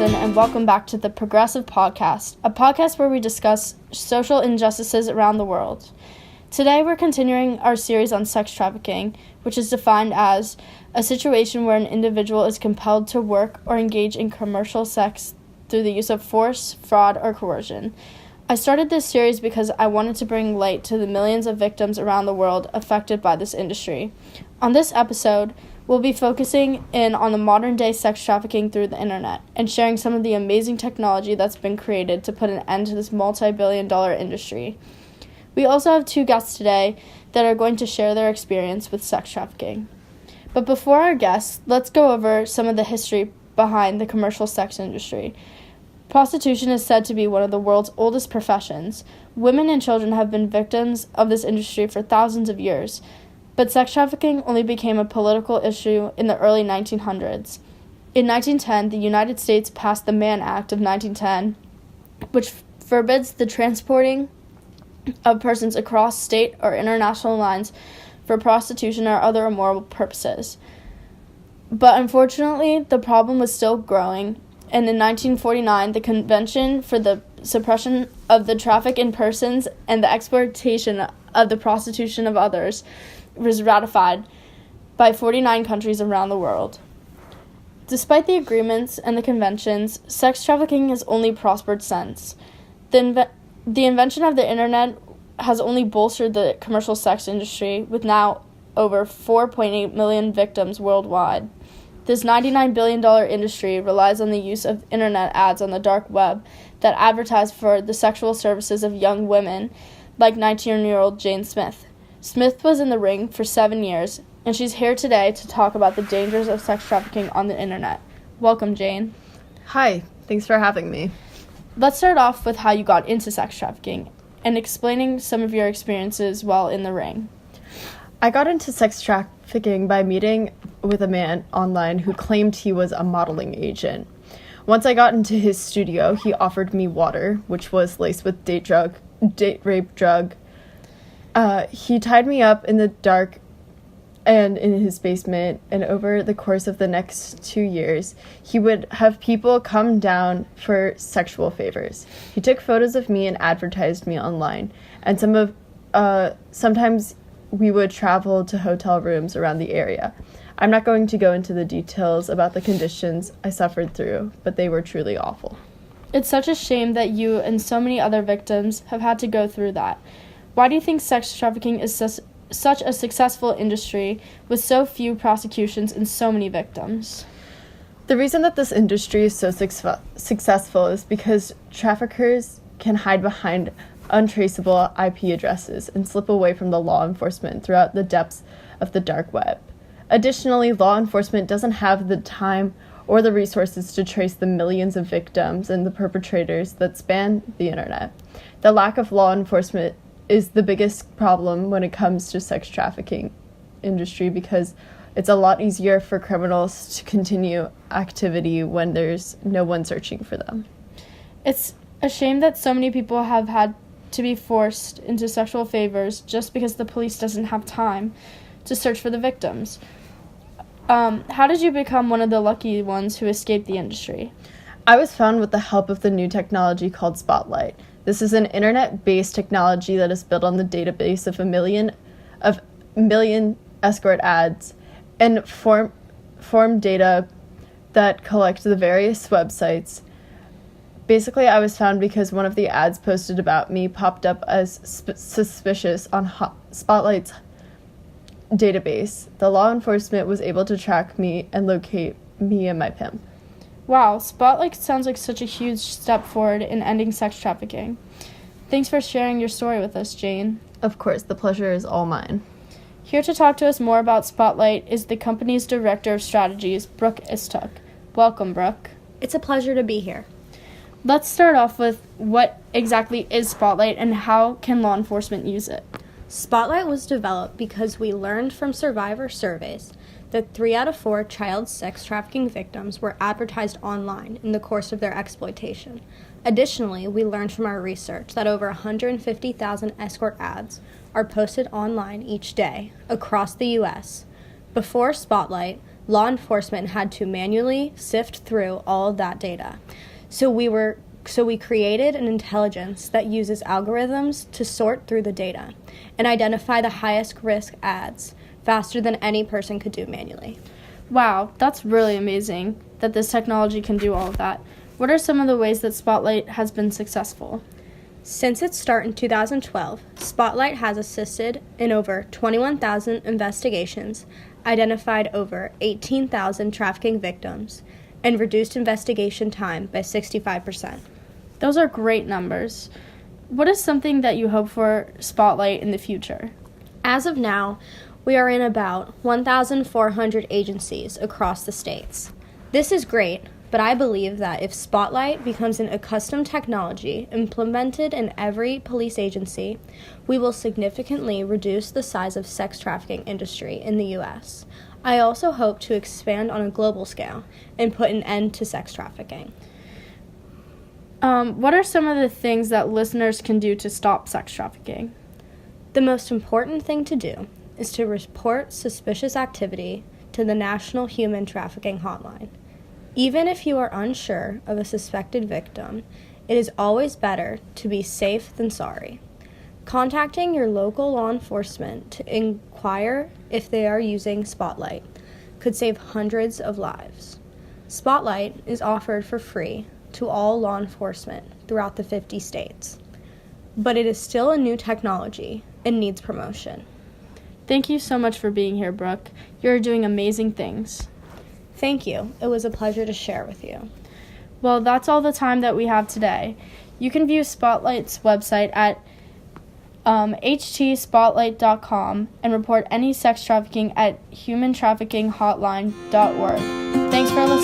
Allison, and welcome back to the Progressive Podcast, a podcast where we discuss social injustices around the world. Today, we're continuing our series on sex trafficking, which is defined as a situation where an individual is compelled to work or engage in commercial sex through the use of force, fraud, or coercion. I started this series because I wanted to bring light to the millions of victims around the world affected by this industry. On this episode, we'll be focusing in on the modern-day sex trafficking through the internet and sharing some of the amazing technology that's been created to put an end to this multi-billion-dollar industry. We also have two guests today that are going to share their experience with sex trafficking. But before our guests, let's go over some of the history behind the commercial sex industry. Prostitution is said to be one of the world's oldest professions. Women and children have been victims of this industry for thousands of years, but sex trafficking only became a political issue in the early 1900s. In 1910, the United States passed the Mann Act of 1910, which forbids the transporting of persons across state or international lines for prostitution or other immoral purposes. But unfortunately, the problem was still growing, and in 1949, the Convention for the Suppression of the Traffic in Persons and the Exploitation of the Prostitution of Others was ratified by 49 countries around the world. Despite the agreements and the conventions, sex trafficking has only prospered since. The invention of the internet has only bolstered the commercial sex industry, with now over 4.8 million victims worldwide. This $99 billion industry relies on the use of internet ads on the dark web that advertise for the sexual services of young women, like 19-year-old Jane Smith. Smith was in the ring for 7 years, and she's here today to talk about the dangers of sex trafficking on the internet. Welcome, Jane. Hi, thanks for having me. Let's start off with how you got into sex trafficking and explaining some of your experiences while in the ring. I got into sex trafficking by meeting with a man online who claimed he was a modeling agent. Once I got into his studio, he offered me water, which was laced with date rape drug. He tied me up in the dark and in his basement, and over the course of the next 2 years, he would have people come down for sexual favors. He took photos of me and advertised me online, and sometimes we would travel to hotel rooms around the area. I'm not going to go into the details about the conditions I suffered through, but they were truly awful. It's such a shame that you and so many other victims have had to go through that. Why do you think sex trafficking is such a successful industry with so few prosecutions and so many victims? The reason that this industry is so successful is because traffickers can hide behind untraceable IP addresses and slip away from the law enforcement throughout the depths of the dark web. Additionally, law enforcement doesn't have the time or the resources to trace the millions of victims and the perpetrators that span the internet. The lack of law enforcement is the biggest problem when it comes to sex trafficking industry, because it's a lot easier for criminals to continue activity when there's no one searching for them. It's a shame that so many people have had to be forced into sexual favors just because the police doesn't have time to search for the victims. How did you become one of the lucky ones who escaped the industry? I was found with the help of the new technology called Spotlight. This is an internet-based technology that is built on the database of a million escort ads and form data that collect the various websites. Basically, I was found because one of the ads posted about me popped up as suspicious on Spotlight's database. The law enforcement was able to track me and locate me and my pimp. Wow, Spotlight sounds like such a huge step forward in ending sex trafficking. Thanks for sharing your story with us, Jane. Of course, the pleasure is all mine. Here to talk to us more about Spotlight is the company's Director of Strategies, Brooke Istuk. Welcome, Brooke. It's a pleasure to be here. Let's start off with what exactly is Spotlight and how can law enforcement use it? Spotlight was developed because we learned from survivor surveys that 3 out of 4 child sex trafficking victims were advertised online in the course of their exploitation. Additionally, we learned from our research that over 150,000 escort ads are posted online each day across the U.S. Before Spotlight, law enforcement had to manually sift through all of that data. So we created an intelligence that uses algorithms to sort through the data and identify the highest risk ads faster than any person could do manually. Wow, that's really amazing that this technology can do all of that. What are some of the ways that Spotlight has been successful? Since its start in 2012, Spotlight has assisted in over 21,000 investigations, identified over 18,000 trafficking victims, and reduced investigation time by 65%. Those are great numbers. What is something that you hope for Spotlight in the future? As of now, we are in about 1,400 agencies across the states. This is great, but I believe that if Spotlight becomes an accustomed technology implemented in every police agency, we will significantly reduce the size of sex trafficking industry in the U.S. I also hope to expand on a global scale and put an end to sex trafficking. What are some of the things that listeners can do to stop sex trafficking? The most important thing to do is to report suspicious activity to the National Human Trafficking Hotline. Even if you are unsure of a suspected victim, it is always better to be safe than sorry. Contacting your local law enforcement to inquire if they are using Spotlight could save hundreds of lives. Spotlight is offered for free to all law enforcement throughout the 50 states, but it is still a new technology and needs promotion. Thank you so much for being here, Brooke. You're doing amazing things. Thank you. It was a pleasure to share with you. Well, that's all the time that we have today. You can view Spotlight's website at htspotlight.com and report any sex trafficking at humantraffickinghotline.org. Thanks for listening.